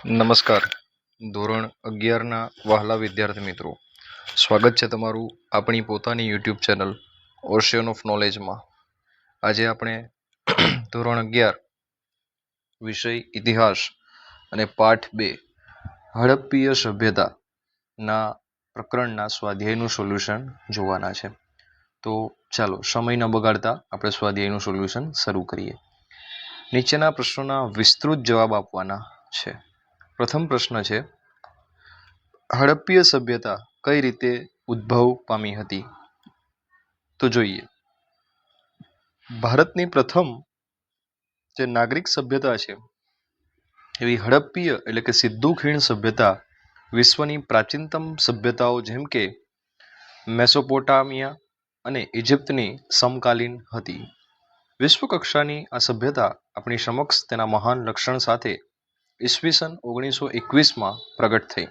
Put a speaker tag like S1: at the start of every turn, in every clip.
S1: નમસ્કાર. ધોરણ 11ના વહાલા વિદ્યાર્થી મિત્રો, સ્વાગત છે તમારું આપણી પોતાની યુટ્યુબ ચેનલ ઓશિયન ઓફ નોલેજમાં. આજે આપણે ધોરણ 11 વિષય ઇતિહાસ અને પાઠ 2 હડપ્પીય સભ્યતાના પ્રકરણના સ્વાધ્યાયનું સોલ્યુશન જોવાના છે. તો ચાલો સમય ન બગાડતા આપણે સ્વાધ્યાયનું સોલ્યુશન શરૂ કરીએ. નીચેના પ્રશ્નોના વિસ્તૃત જવાબ આપવાના છે. પ્રથમ પ્રશ્ન છે, હડપ્પીય સભ્યતા કઈ રીતે ઉદ્ભવ પામી હતી? તો જોઈએ, ભારતની પ્રથમ જે નાગરિક સભ્યતા છે એવી હડપ્પીય એટલે કે સિંધુ ખીણ સભ્યતા વિશ્વની પ્રાચીનતમ સભ્યતાઓ જેમ કે મેસોપોટામિયા અને ઇજિપ્તની સમકાલીન હતી. વિશ્વકક્ષાની આ સભ્યતા આપણી સમક્ષ તેના મહાન લક્ષણ સાથે ઈસવીસન 1921માં પ્રગટ થઈ.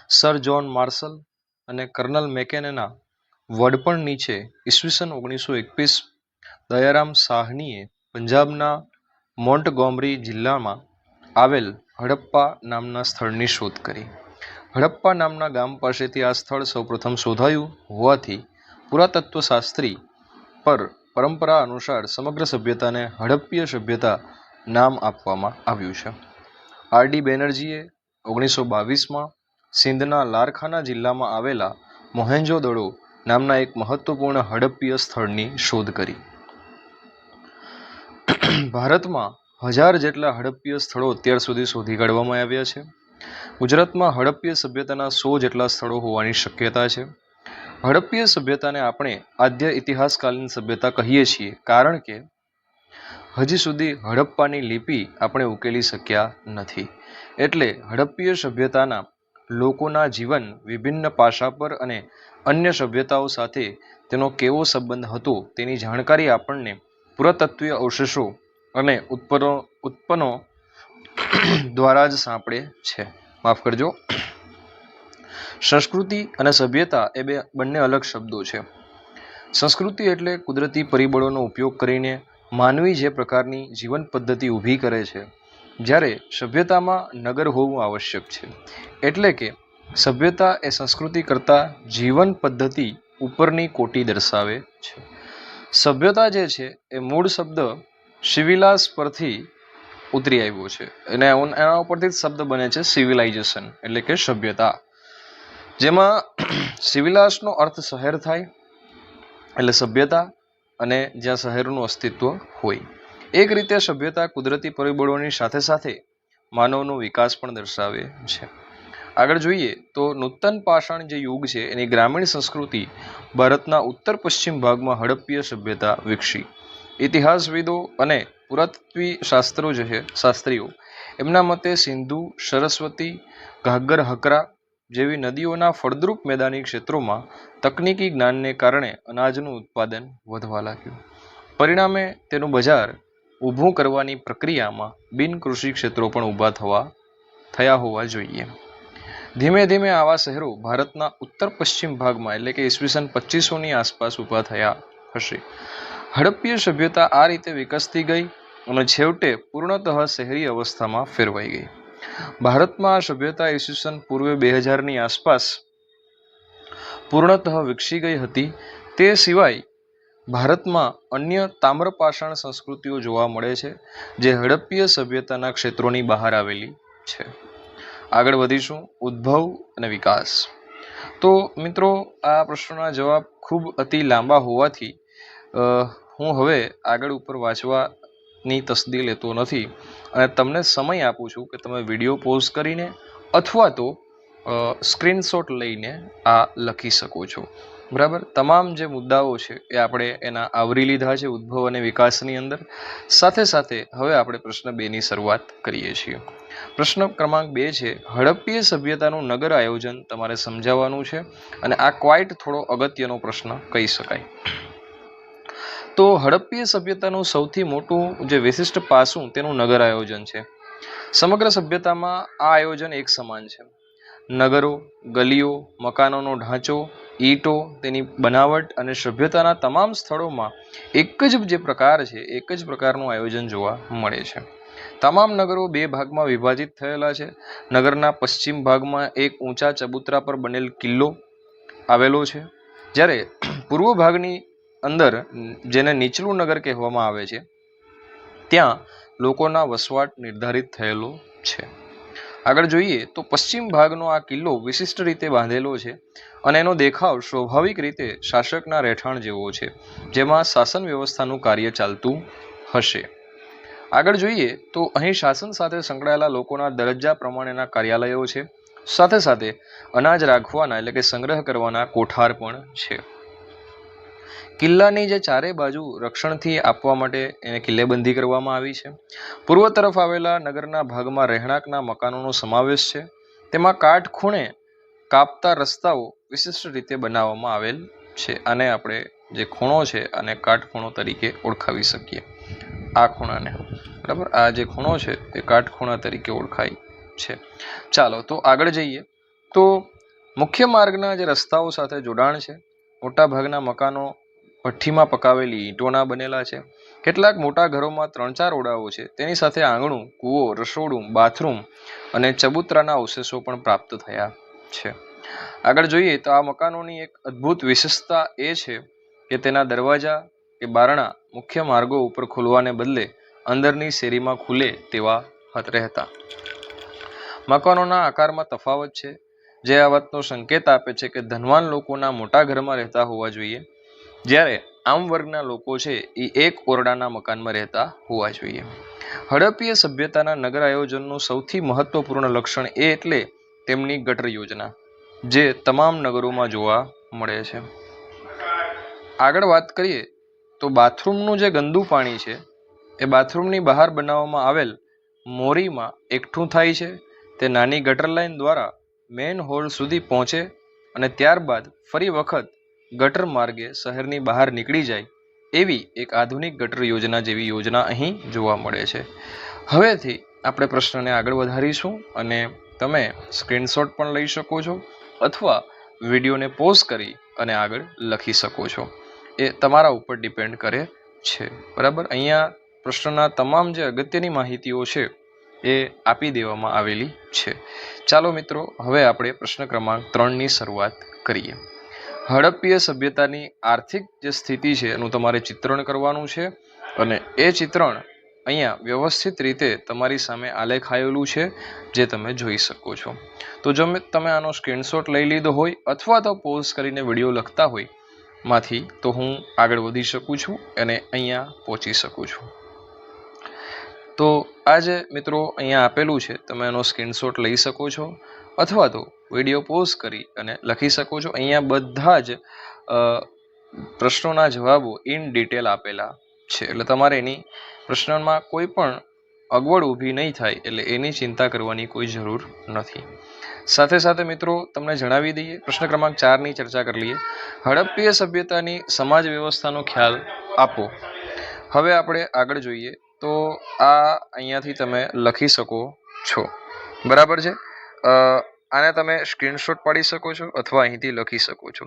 S1: સર જ્હોન માર્શલ અને કર્નલ મેકેનના વડપણ નીચે ઈસવીસન 1921 દયારામ સાહનીએ પંજાબના મોન્ટગોમરી જિલ્લામાં આવેલ હડપ્પા નામના સ્થળની શોધ કરી. હડપ્પા નામના ગામ પાસેથી આ સ્થળ સૌપ્રથમ શોધાયું હોવાથી પુરાતત્વશાસ્ત્રી પર પરંપરા અનુસાર સમગ્ર સભ્યતાને હડપ્પીય સભ્યતા નામ આપવામાં આવ્યું છે. આર.ડી. બેનર્જીએ 1922માં સિંધના લારખાના જિલ્લામાં આવેલા મોહેંજો-દડો નામના એક મહત્વપૂર્ણ હડપ્પીય સ્થળની શોધ કરી. ભારતમાં 1000 જેટલા હડપ્પીય સ્થળો અત્યાર સુધી શોધી કાઢવામાં આવ્યા છે. ગુજરાતમાં હડપ્પીય સભ્યતાના 100 જેટલા સ્થળો હોવાની શક્યતા છે. હડપ્પીય સભ્યતાને આપણે આદ્ય ઇતિહાસકાલીન સભ્યતા કહીએ છીએ કારણ કે હજી સુધી હડપ્પાની લિપિ આપણે ઉકેલી શક્યા નથી. એટલે હડપ્પીય સભ્યતાના લોકોના જીવન વિભિન્ન પાસા પર અને અન્ય સભ્યતાઓ સાથે તેનો કેવો સંબંધ હતો તેની જાણકારી આપણને પુરાતત્વીય અવશેષો અને ઉત્પન્નો દ્વારા જ સાંપડે છે. માફ કરજો. સંસ્કૃતિ અને સભ્યતા એ બંને અલગ શબ્દો છે. સંસ્કૃતિ એટલે કુદરતી પરિબળોનો ઉપયોગ કરીને માનવી જે પ્રકારની જીવન પદ્ધતિ ઊભી કરે છે, જ્યારે સભ્યતામાં નગર હોવું આવશ્યક છે. એટલે કે સભ્યતા એ સંસ્કૃતિ કરતાં જીવન પદ્ધતિ ઉપરની કોટી દર્શાવે છે. સભ્યતા જે છે એ મૂળ શબ્દ સિવિલાસ પરથી ઉતરી આવ્યો છે અને એના ઉપરથી જ શબ્દ બને છે સિવિલાઇઝેશન એટલે કે સભ્યતા, જેમાં સિવિલાસનો અર્થ શહેર થાય એટલે સભ્યતા અને જ્યાં શહેરનું અસ્તિત્વ હોય. એક રીતે સભ્યતા કુદરતી પરિબળોની સાથે સાથે માનવનો વિકાસ પણ દર્શાવે છે. આગળ જોઈએ તો નૂતન પાષાણ જે યુગ છે એની ગ્રામીણ સંસ્કૃતિ ભારતના ઉત્તર પશ્ચિમ ભાગમાં હડપ્પીય સભ્યતા વિકસી. ઇતિહાસવિદો અને શાસ્ત્રીઓ એમના મતે સિંધુ, સરસ્વતી, ઘાઘર, હકરા જેવી નદીઓના ફળદ્રુપ મેદાની ક્ષેત્રોમાં તકનીકી જ્ઞાનને કારણે અનાજનું ઉત્પાદન વધવા લાગ્યું. પરિણામે તેનું બજાર ઊભું કરવાની પ્રક્રિયામાં બિનકૃષિ ક્ષેત્રો પણ ઊભા થયા હોવા જોઈએ. ધીમે ધીમે આવા શહેરો ભારતના ઉત્તર પશ્ચિમ ભાગમાં એટલે કે ઈસવીસન 2500ની આસપાસ ઊભા થયા હશે. હડપ્પીય સભ્યતા આ રીતે વિકસતી ગઈ અને છેવટે પૂર્ણતઃ શહેરી અવસ્થામાં ફેરવાઈ ગઈ. ભારતમાં આ સભ્યતા ઈસવીસન પૂર્વે 2000ની આસપાસ પૂર્ણતઃ વિકસી ગઈ હતી. તે સિવાય ભારતમાં અન્ય તામ્રપાષાણ સંસ્કૃતિઓ જોવા મળે છે જે હડપ્પીય સભ્યતાના ક્ષેત્રોની બહાર આવેલી છે. આગળ વધીશું, ઉદ્ભવ અને વિકાસ. તો મિત્રો, આ પ્રશ્નના જવાબ ખૂબ અતિ લાંબા હોવાથી હું હવે આગળ ઉપર વાંચવાની તસદી લેતો નથી અને તમને સમય આપું છું કે તમે વિડીયો પોઝ કરીને અથવા તો સ્ક્રીનશોટ લઈને આ લખી શકો છો. બરાબર, તમામ જે મુદ્દાઓ છે એ આપણે એના આવરી લીધા છે ઉદ્ભવ અને વિકાસની અંદર. સાથે સાથે હવે આપણે પ્રશ્ન 2ની શરૂઆત કરીએ છીએ. પ્રશ્ન ક્રમાંક 2 છે, હડપ્પીય સભ્યતાનું નગર આયોજન તમારે સમજાવવાનું છે અને આ ક્વાઇટ થોડો અગત્યનો પ્રશ્ન કહી શકાય. તો હડપ્પીય સભ્યતાનું સૌથી મોટું જે વિશિષ્ટ પાસું તેનું નગર આયોજન છે. સમગ્ર સભ્યતામાં આ આયોજન એક સમાન છે. નગરો, ગલીઓ, મકાનોનો ઢાંચો, ઈંટો, તેની બનાવટ અને સભ્યતાના તમામ સ્થળોમાં એક જ પ્રકારનું આયોજન જોવા મળે છે. તમામ નગરો બે ભાગમાં વિભાજિત થયેલા છે. નગરના પશ્ચિમ ભાગમાં એક ઊંચા ચબૂતરા પર બનેલ કિલ્લો આવેલો છે, જ્યારે પૂર્વ ભાગની અંદર, જેને નીચલું નગર કહેવામાં આવે છે, ત્યાં લોકોના વસવાટ નિર્ધારિત થયેલો છે. આગળ જોઈએ તો પશ્ચિમ ભાગનો આ કિલ્લો વિશિષ્ટ રીતે બાંધેલો છે અને એનો દેખાવ સ્વાભાવિક રીતે શાસકના રહેઠાણ જેવો છે, જેમાં શાસન વ્યવસ્થાનું કાર્ય ચાલતું હશે. આગળ જોઈએ તો અહીં શાસન સાથે સંકળાયેલા લોકોના દરજ્જા પ્રમાણેના કાર્યાલયો છે, સાથે સાથે અનાજ રાખવાના એટલે કે સંગ્રહ કરવાના કોઠાર પણ છે. કિલ્લાની જે ચારે બાજુ રક્ષણથી આપવા માટે એને કિલ્લેબંધી કરવામાં આવી છે. પૂર્વ તરફ આવેલા નગરના ભાગમાં રહેણાંકના મકાનોનો સમાવેશ છે. તેમાં કાટખૂણે કાપતા રસ્તાઓ વિશિષ્ટ રીતે બનાવવામાં આવેલ છે. આને આપણે જે ખૂણો છે આને કાટખૂણો તરીકે ઓળખાવી શકીએ. આ ખૂણાને, બરાબર, આ જે ખૂણો છે એ કાટખૂણા તરીકે ઓળખાય છે. ચાલો તો આગળ જઈએ તો મુખ્ય માર્ગના જે રસ્તાઓ સાથે જોડાણ છે. મોટા ભાગના મકાનો ભઠ્ઠીમાં પકાવેલી ઈંટોના બનેલા છે. કેટલાક મોટા ઘરોમાં 3-4 ઓરડાઓ છે. તેની સાથે આંગણું, કૂવો, રસોડું, બાથરૂમ અને ચબૂતરાના અવશેષો પણ પ્રાપ્ત થયા છે. આગળ જોઈએ તો આ મકાનોની એક અદ્ભુત વિશેષતા એ છે કે તેના દરવાજા કે બારણા મુખ્ય માર્ગો ઉપર ખુલવાને બદલે અંદરની શેરીમાં ખુલે તેવા રહેતા. મકાનોના આકારમાં તફાવત છે, જે આ વાતનો સંકેત આપે છે કે ધનવાન લોકોના મોટા ઘરમાં રહેતા હોવા જોઈએ, જ્યારે આમ વર્ગના લોકો છે એ એક ઓરડાના મકાનમાં રહેતા હોવા જોઈએ. હડપ્પીય સભ્યતાના નગર આયોજનનું સૌથી મહત્વપૂર્ણ લક્ષણ એ એટલે તેમની ગટર યોજના, જે તમામ નગરોમાં જોવા મળે છે. આગળ વાત કરીએ તો બાથરૂમનું જે ગંદુ પાણી છે એ બાથરૂમની બહાર બનાવવામાં આવેલ મોરીમાં એકઠું થાય છે. તે નાની ગટર લાઇન દ્વારા મેન હોલ સુધી પહોંચે અને ત્યારબાદ ફરી વખત ગટર માર્ગે શહેરની બહાર નીકળી જાય એવી એક આધુનિક ગટર યોજના જેવી યોજના અહીં જોવા મળે છે. હવેથી આપણે પ્રશ્નને આગળ વધારીશું અને તમે સ્ક્રીનશોટ પણ લઈ શકો છો અથવા વિડીયોને પોઝ કરી અને આગળ લખી શકો છો. એ તમારા ઉપર ડિપેન્ડ કરે છે, બરાબર. અહીંયા પ્રશ્નના તમામ જે અગત્યની માહિતીઓ છે એ આપી દેવામાં આવેલી છે. ચાલો મિત્રો, હવે આપણે પ્રશ્ન ક્રમાંક 3ની શરૂઆત કરીએ. હડપ્પીય સભ્યતાની આર્થિક જે સ્થિતિ છે એનું તમારે ચિત્રણ કરવાનું છે અને એ ચિત્રણ અહીંયા વ્યવસ્થિત રીતે તમારી સામે આલેખાયેલું છે, જે તમે જોઈ શકો છો. તો જો તમે આનો સ્ક્રીનશોટ લઈ લીધો હોય અથવા તો પોઝ કરીને વિડીયો લખતા હોય માંથી, તો હું આગળ વધી શકું છું અને અહીંયા પહોંચી શકું છું. તો આ જે મિત્રો અહીંયા આપેલું છે, તમે એનો સ્ક્રીનશોટ લઈ શકો છો અથવા તો વિડીયો પોઝ કરી અને લખી શકો છો. અહીંયા બધા જ પ્રશ્નોના જવાબો ઇન ડિટેલ આપેલા છે, એટલે તમારે એની પ્રશ્નમાં કોઈ પણ અગવડ ઊભી નહીં થાય, એટલે એની ચિંતા કરવાની કોઈ જરૂર નથી. સાથે સાથે મિત્રો તમને જણાવી દઈએ, પ્રશ્ન ક્રમાંક 4ની ચર્ચા કરી લઈએ. હડપ્પીય સભ્યતાની સમાજ વ્યવસ્થાનો ખ્યાલ આપો. હવે આપણે આગળ જોઈએ તો આ અહીંયાથી તમે લખી શકો છો, બરાબર છે. આને તમે સ્ક્રીનશોટ પાડી શકો છો અથવા અહીંથી લખી શકો છો.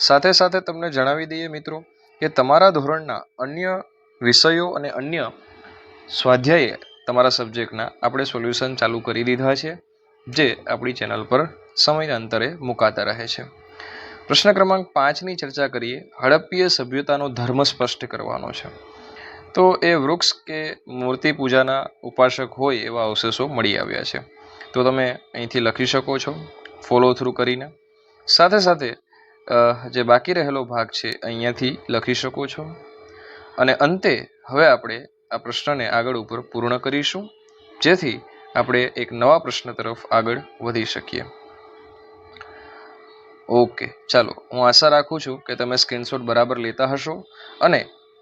S1: સાથે સાથે તમને જણાવી દઈએ મિત્રો કે તમારા ધોરણના અન્ય વિષયો અને અન્ય સ્વાધ્યાય તમારા સબ્જેક્ટના આપણે સોલ્યુશન ચાલુ કરી દીધા છે, જે આપણી ચેનલ પર સમયાંતરે મુકાતા રહે છે. પ્રશ્ન ક્રમાંક 5ની ચર્ચા કરીએ. હડપ્પીય સભ્યતાનો ધર્મ સ્પષ્ટ કરવાનો છે. તો એ વૃક્ષ કે મૂર્તિ પૂજાના ઉપાસક હોય એવા અવશેષો મળી આવ્યા છે. તો તમે અહીંથી લખી શકો છો ફોલો થ્રુ કરીને. સાથે સાથે જે બાકી રહેલો ભાગ છે અહીંયાથી લખી શકો છો. અને અંતે હવે આપણે આ પ્રશ્નને આગળ ઉપર પૂર્ણ કરીશું, જેથી આપણે એક નવા પ્રશ્ન તરફ આગળ વધી શકીએ. ઓકે, ચાલો, હું આશા રાખું છું કે તમે સ્ક્રીનશોટ બરાબર લેતા હશો અને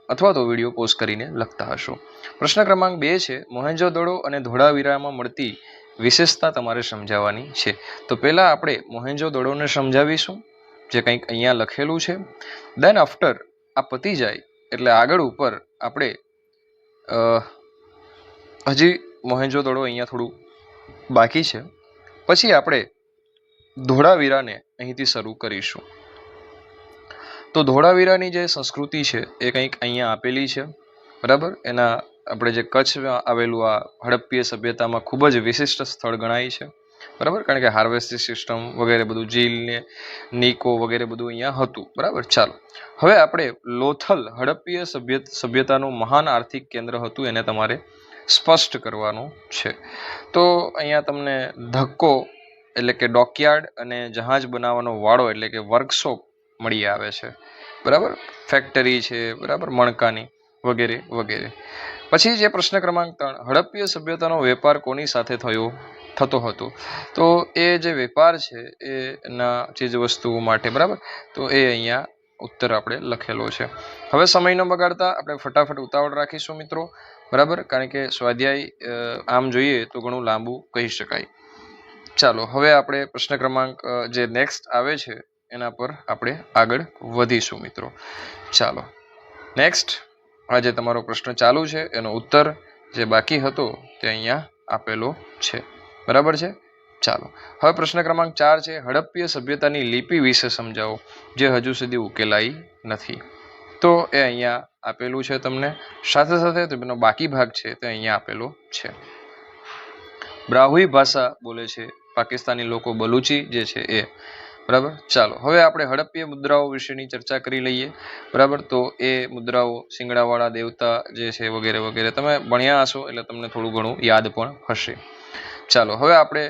S1: અથવા તો વિડીયો પોઝ કરીને લખતા હશો. પ્રશ્ન ક્રમાંક 2 છે, મોહેંજો-દડો અને ધોળાવીરામાં મળતી વિશેષતા તમારે સમજાવવાની છે. તો પહેલાં આપણે મોહેંજો-દડોને સમજાવીશું, જે કંઈક અહીંયા લખેલું છે. દેન આફ્ટર આ પતી જાય એટલે આગળ ઉપર આપણે હજી મોહેંજો-દડો અહીંયા થોડું બાકી છે, પછી આપણે ધોળાવીરાને અહીંથી શરૂ કરીશું. તો ધોળાવીરાની જે સંસ્કૃતિ છે એ કંઈક અહીંયા આપેલી છે, બરાબર. એના આપણે જે કચ્છમાં આવેલું આ હડપ્પીય સભ્યતામાં ખૂબ જ વિશિષ્ટ સ્થળ ગણાય છે, બરાબર, કારણ કે હાર્વેસ્ટિંગ સિસ્ટમ વગેરે બધું, જીલ ને નીકો વગેરે બધું અહીંયા હતું, બરાબર. ચાલો હવે આપણે લોથલ હડપ્પીય સભ્યતાનું મહાન આર્થિક કેન્દ્ર હતું એને તમારે સ્પષ્ટ કરવાનું છે. તો અહીંયા તમને ધક્કો એટલે કે ડોકયાર્ડ અને જહાજ બનાવવાનો વાડો એટલે કે વર્કશોપ મળી આવે છે, બરાબર, ફેક્ટરી છે, બરાબર, મણકાની વગેરે વગેરે. પછી જે પ્રશ્ન ક્રમાંક 3, હડપ્પીય સભ્યતાનો વેપાર કોની સાથે થતો હતો? તો એ જે વેપાર છે એના ચીજ વસ્તુઓ માટે, બરાબર. તો એ અહીંયા ઉત્તર આપણે લખેલો છે. હવે સમય ન બગાડતા આપણે ફટાફટ ઉતાવળ રાખીશું મિત્રો, બરાબર, કારણ કે સ્વાધ્યાય આમ જોઈએ તો ઘણું લાંબુ કહી શકાય. ચાલો હવે આપણે પ્રશ્ન ક્રમાંક જે નેક્સ્ટ આવે છે એના પર આપણે આગળ વધીશું મિત્રો. ચાલો નેક્સ્ટ આ જે તમારો પ્રશ્ન ચાલુ છે એનો ઉત્તર જે બાકી હતો તે અહીંયા આપેલો છે, બરાબર છે. ચાલો હવે પ્રશ્ન ક્રમાંક 4 છે, હડપ્પીય સભ્યતાની લિપિ વિશે સમજાવો જે હજુ સુધી ઉકેલાઈ નથી. તો એ અહીંયા આપેલું છે તમને, સાથે સાથે તેનો બાકી ભાગ છે તે અહીંયા આપેલો છે. બ્રાહુઈ ભાષા બોલે છે પાકિસ્તાની લોકો, બલુચી જે છે એ, બરાબર. ચાલો હવે આપણે હડપ્પીય મુદ્રાઓ વિશેની ચર્ચા કરી લઈએ, બરાબર. તો એ મુદ્રાઓ શિંગડાવાળા દેવતા જે છે વગેરે વગેરે તમે ભણ્યા હશો એટલે તમને થોડું ઘણું યાદ પણ હશે. ચાલો હવે આપણે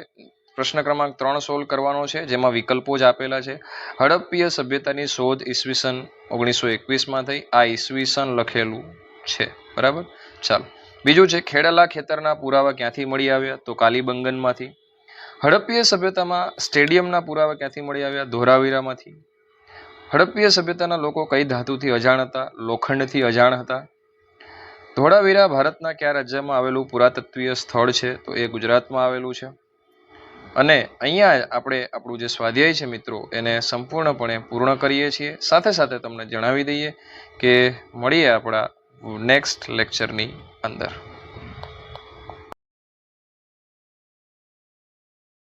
S1: પ્રશ્ન ક્રમાંક 3 સોલ્વ કરવાનો છે, જેમાં વિકલ્પો જ આપેલા છે. હડપ્પીય સભ્યતાની શોધ ઈસવીસન 1921માં થઈ, આ ઈસવીસન લખેલું છે, બરાબર. ચાલો બીજું છે, ખેડલા ખેતરના પુરાવા ક્યાંથી મળી આવ્યા? તો કાલીબંગનમાંથી. હડપ્પીય સભ્યતામાં સ્ટેડિયમના પુરાવા ક્યાંથી મળી આવ્યા? ધોરાવીરામાંથી. હડપ્પીય સભ્યતાના લોકો કઈ ધાતુથી અજાણ હતા? લોખંડથી અજાણ હતા. ધોળાવીરા ભારતના કયા રાજ્યમાં આવેલું પુરાતત્વીય સ્થળ છે? તો એ ગુજરાતમાં આવેલું છે. અને અહીંયા આપણે આપણું જે સ્વાધ્યાય છે મિત્રો એને સંપૂર્ણપણે પૂર્ણ કરીએ છીએ. સાથે સાથે તમને જણાવી દઈએ કે મળીએ આપણા નેક્સ્ટ લેક્ચરની અંદર.